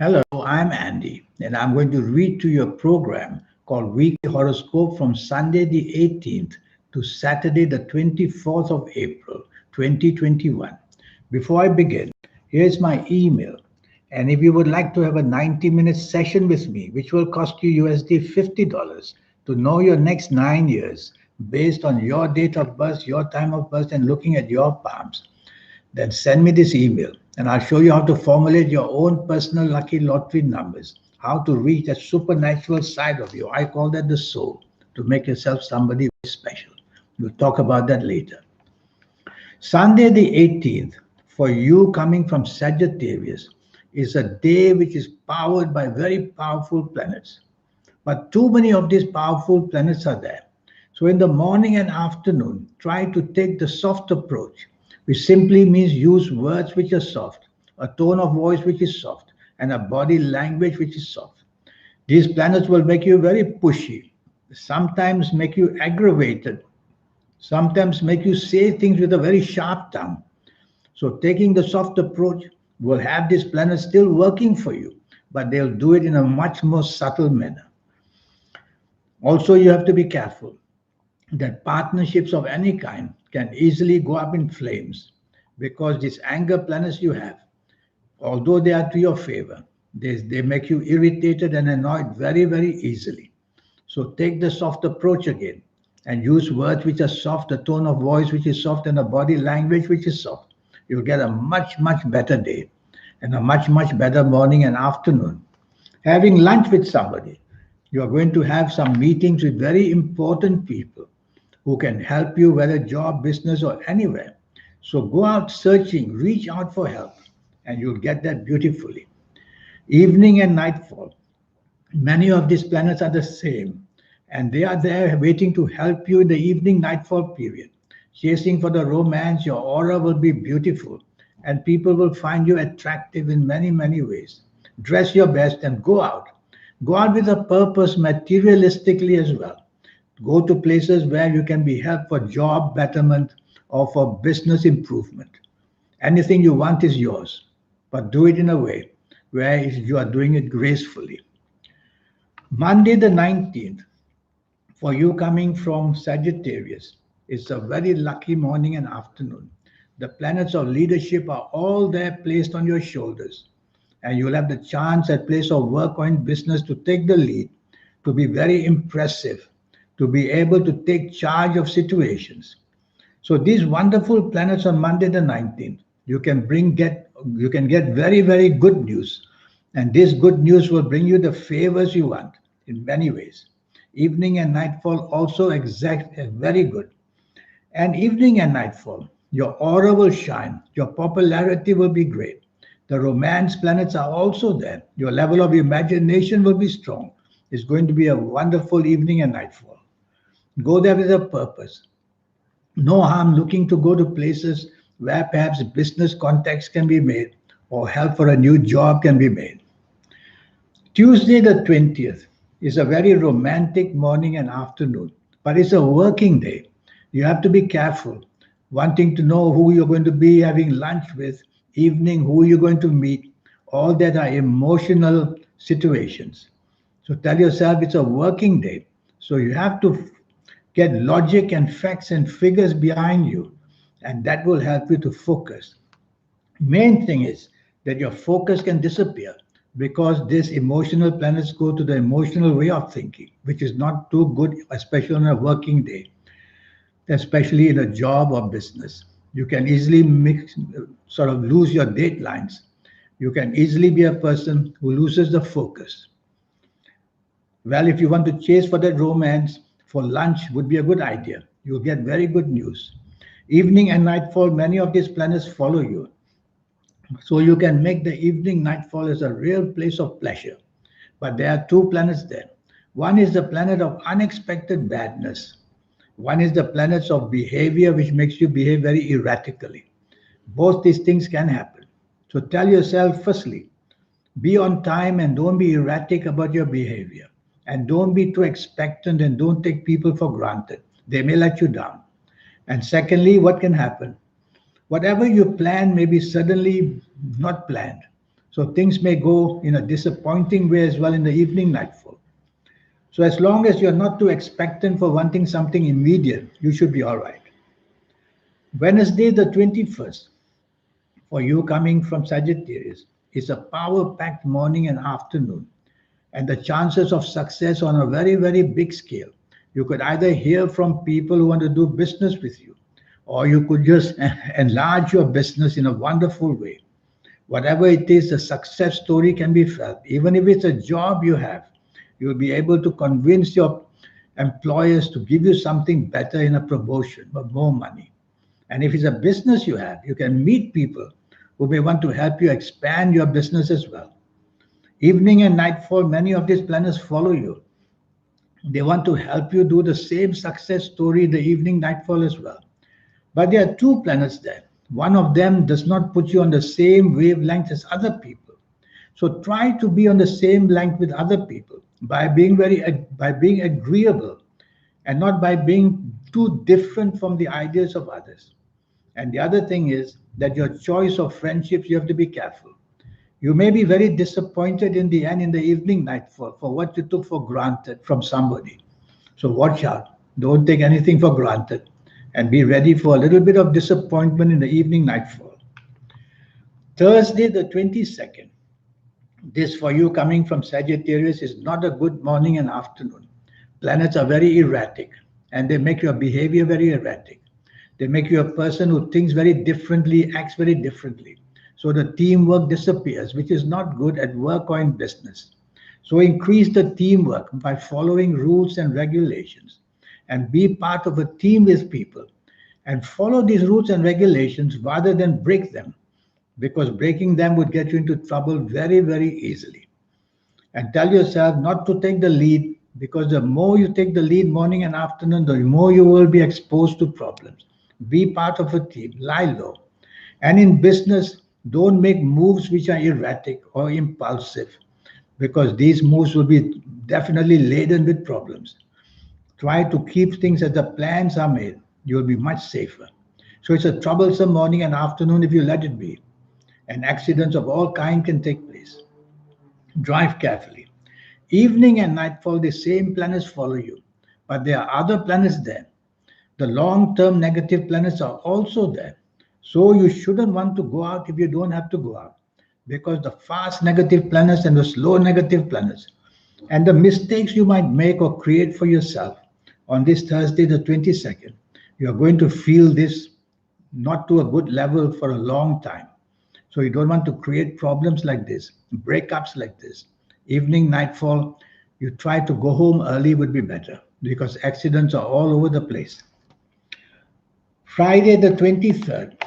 Hello, I'm Andy, and I'm going to read to you a program called Weekly Horoscope from Sunday the 18th to Saturday the 24th of April 2021. Before I begin, here's my email. And if you would like to have a 90-minute session with me, which will cost you USD $50 to know your next 9 years based on your date of birth, your time of birth, and looking at your palms, then send me this email and I'll show you how to formulate your own personal lucky lottery numbers, how to reach that supernatural side of you. I call that the soul, to make yourself somebody very special. We'll talk about that later. Sunday the 18th, for you coming from Sagittarius, is a day which is powered by very powerful planets. But too many of these powerful planets are there. So in the morning and afternoon, try to take the soft approach, which simply means use words which are soft, a tone of voice which is soft, and a body language which is soft. These planets will make you very pushy, sometimes make you aggravated, sometimes make you say things with a very sharp tongue. So taking the soft approach will have these planets still working for you, but they'll do it in a much more subtle manner. Also, you have to be careful that partnerships of any kind can easily go up in flames because these anger planets you have, although they are to your favor, they make you irritated and annoyed very, very easily. So take the soft approach again and use words which are soft, a tone of voice which is soft, and a body language which is soft. You'll get a much, much better day and a much, much better morning and afternoon. Having lunch with somebody, you are going to have some meetings with very important people who can help you, whether job, business, or anywhere. So go out searching, reach out for help, and you'll get that beautifully. Evening and nightfall, many of these planets are the same, and they are there waiting to help you in the evening nightfall period. Chasing for the romance, your aura will be beautiful, and people will find you attractive in many, many ways. Dress your best and go out. Go out with a purpose materialistically as well. Go to places where you can be helped for job betterment or for business improvement. Anything you want is yours, but do it in a way where you are doing it gracefully. Monday the 19th, for you coming from Sagittarius, it's a very lucky morning and afternoon. The planets of leadership are all there placed on your shoulders, and you'll have the chance at place of work or in business to take the lead, to be very impressive, to be able to take charge of situations. So these wonderful planets on Monday the 19th, you can get very, very good news. And this good news will bring you the favors you want in many ways. Evening and nightfall also exact very good. And evening and nightfall, your aura will shine, your popularity will be great. The romance planets are also there. Your level of imagination will be strong. It's going to be a wonderful evening and nightfall. Go there with a purpose. No harm looking to go to places where perhaps business contacts can be made or help for a new job can be made. Tuesday, the 20th, is a very romantic morning and afternoon, but it's a working day. You have to be careful, wanting to know who you're going to be having lunch with, evening, who you're going to meet. All that are emotional situations. So tell yourself it's a working day. So you have to get logic and facts and figures behind you, and that will help you to focus. Main thing is that your focus can disappear because these emotional planets go to the emotional way of thinking, which is not too good, especially on a working day, especially in a job or business. You can easily sort of lose your datelines. You can easily be a person who loses the focus. Well, if you want to chase for that romance, for lunch would be a good idea. You'll get very good news. Evening and nightfall, many of these planets follow you. So you can make the evening nightfall as a real place of pleasure. But there are two planets there. One is the planet of unexpected badness. One is the planets of behavior, which makes you behave very erratically. Both these things can happen. So tell yourself, firstly, be on time and don't be erratic about your behavior. And don't be too expectant and don't take people for granted. They may let you down. And secondly, what can happen? Whatever you plan may be suddenly not planned. So things may go in a disappointing way as well in the evening nightfall. So as long as you're not too expectant for wanting something immediate, you should be all right. Wednesday, the 21st, for you coming from Sagittarius, is a power packed morning and afternoon, and the chances of success on a very, very big scale. You could either hear from people who want to do business with you, or you could just enlarge your business in a wonderful way. Whatever it is, the success story can be felt. Even if it's a job you have, you'll be able to convince your employers to give you something better in a promotion, but more money. And if it's a business you have, you can meet people who may want to help you expand your business as well. Evening and nightfall, many of these planets follow you. They want to help you do the same success story in the evening nightfall as well. But there are two planets there. One of them does not put you on the same wavelength as other people. So try to be on the same length with other people by being agreeable and not by being too different from the ideas of others. And the other thing is that your choice of friendships, you have to be careful. You may be very disappointed in the end in the evening nightfall for what you took for granted from somebody. So watch out. Don't take anything for granted and be ready for a little bit of disappointment in the evening nightfall. Thursday, the 22nd. This for you coming from Sagittarius is not a good morning and afternoon. Planets are very erratic and they make your behavior very erratic. They make you a person who thinks very differently, acts very differently. So the teamwork disappears, which is not good at work or in business. So increase the teamwork by following rules and regulations and be part of a team with people and follow these rules and regulations rather than break them, because breaking them would get you into trouble very, very easily. And tell yourself not to take the lead, because the more you take the lead morning and afternoon, the more you will be exposed to problems. Be part of a team, lie low. And in business, don't make moves which are erratic or impulsive, because these moves will be definitely laden with problems. Try to keep things as the plans are made. You'll be much safer. So it's a troublesome morning and afternoon if you let it be. And accidents of all kind can take place. Drive carefully. Evening and nightfall, the same planets follow you, but there are other planets there. The long term negative planets are also there. So you shouldn't want to go out if you don't have to go out, because the fast negative planets and the slow negative planets and the mistakes you might make or create for yourself on this Thursday, the 22nd, you are going to feel this not to a good level for a long time. So you don't want to create problems like this, breakups like this. Evening, nightfall, you try to go home early would be better, because accidents are all over the place. Friday, the 23rd.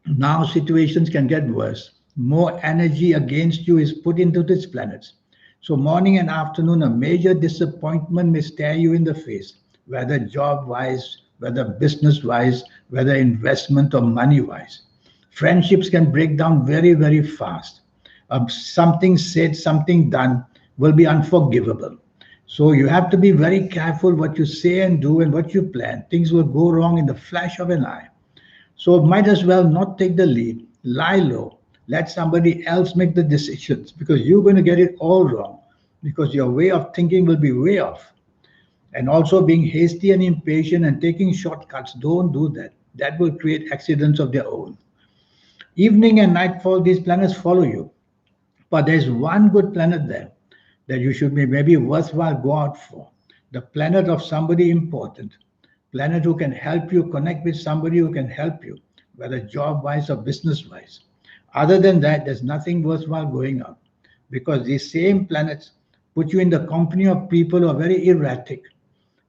Now situations can get worse. More energy against you is put into these planets. So morning and afternoon, a major disappointment may stare you in the face, whether job-wise, whether business-wise, whether investment or money-wise. Friendships can break down very, very fast. Something said, something done will be unforgivable. So you have to be very careful what you say and do and what you plan. Things will go wrong in the flash of an eye. So might as well not take the lead. Lie low. Let somebody else make the decisions, because you're going to get it all wrong, because your way of thinking will be way off. And also being hasty and impatient and taking shortcuts. Don't do that. That will create accidents of their own. Evening and nightfall, these planets follow you. But there's one good planet there that you should be maybe worthwhile go out for. The planet of somebody important. Planet who can help you connect with somebody who can help you, whether job-wise or business-wise. Other than that, there's nothing worthwhile going out, because these same planets put you in the company of people who are very erratic,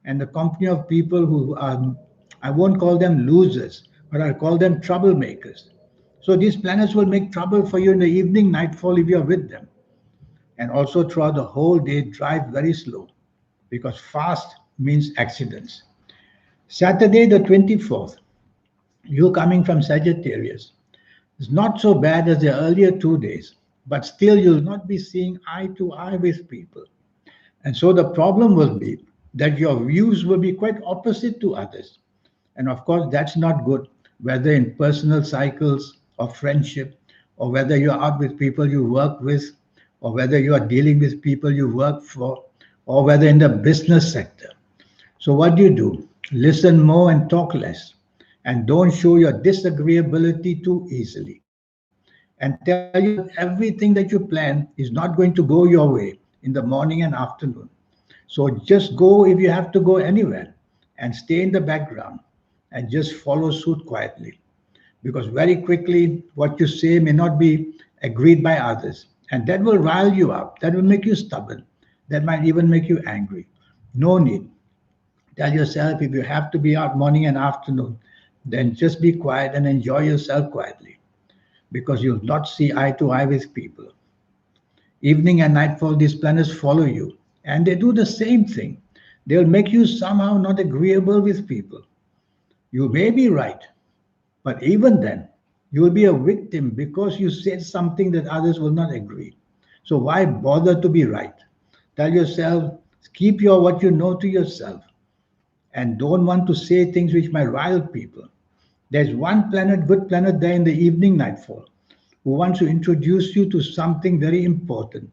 and the company of people who are, I won't call them losers, but I'll call them troublemakers. So these planets will make trouble for you in the evening, nightfall if you're with them. And also throughout the whole day, drive very slow, because fast means accidents. Saturday, the 24th, you coming from Sagittarius. It's not so bad as the earlier 2 days, but still you'll not be seeing eye to eye with people. And so the problem will be that your views will be quite opposite to others. And of course, that's not good, whether in personal cycles or friendship or whether you're out with people you work with, or whether you are dealing with people you work for, or whether in the business sector. So, what do? Listen more and talk less. And don't show your disagreeability too easily. And tell yourself everything that you plan is not going to go your way in the morning and afternoon. So just go if you have to go anywhere and stay in the background and just follow suit quietly. Because very quickly, what you say may not be agreed by others. And that will rile you up. That will make you stubborn. That might even make you angry. No need. Tell yourself if you have to be out morning and afternoon, then just be quiet and enjoy yourself quietly because you'll not see eye to eye with people. Evening and nightfall, these planets follow you and they do the same thing. They'll make you somehow not agreeable with people. You may be right, but even then, you will be a victim because you said something that others will not agree. So why bother to be right? Tell yourself, keep your what you know to yourself and don't want to say things which might rile people. There's one planet, good planet there in the evening nightfall, who wants to introduce you to something very important,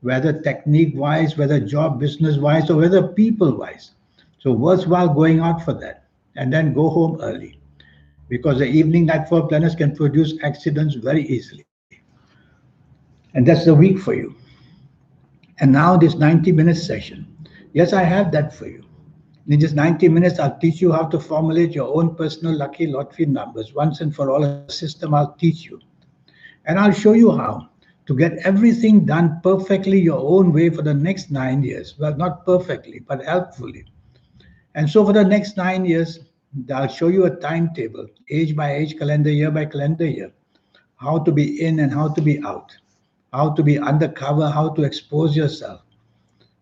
whether technique wise, whether job business wise, or whether people wise. So worthwhile going out for that and then go home early because the evening nightfall planets can produce accidents very easily. And that's the week for you. And now this 90-minute session. Yes, I have that for you. In just 90 minutes, I'll teach you how to formulate your own personal lucky lottery numbers. Once and for all, a system I'll teach you. And I'll show you how to get everything done perfectly your own way for the next 9 years. Well, not perfectly, but helpfully. And so for the next 9 years, I'll show you a timetable, age by age, calendar by calendar year, how to be in and how to be out, how to be undercover, how to expose yourself.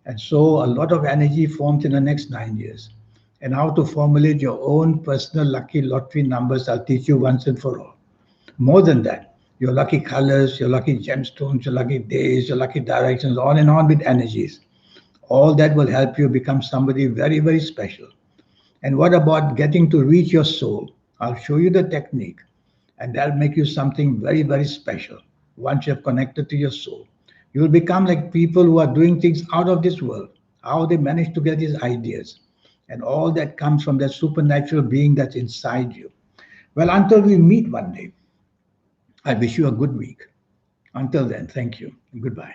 And so a lot of energy forms in the next 9 years. And how to formulate your own personal lucky lottery numbers, I'll teach you once and for all. More than that, your lucky colors, your lucky gemstones, your lucky days, your lucky directions, on and on with energies. All that will help you become somebody very, very special. And what about getting to reach your soul? I'll show you the technique, and that'll make you something very, very special once you have connected to your soul. You will become like people who are doing things out of this world, how they manage to get these ideas. And all that comes from that supernatural being that's inside you. Well, until we meet one day, I wish you a good week. Until then, thank you and goodbye.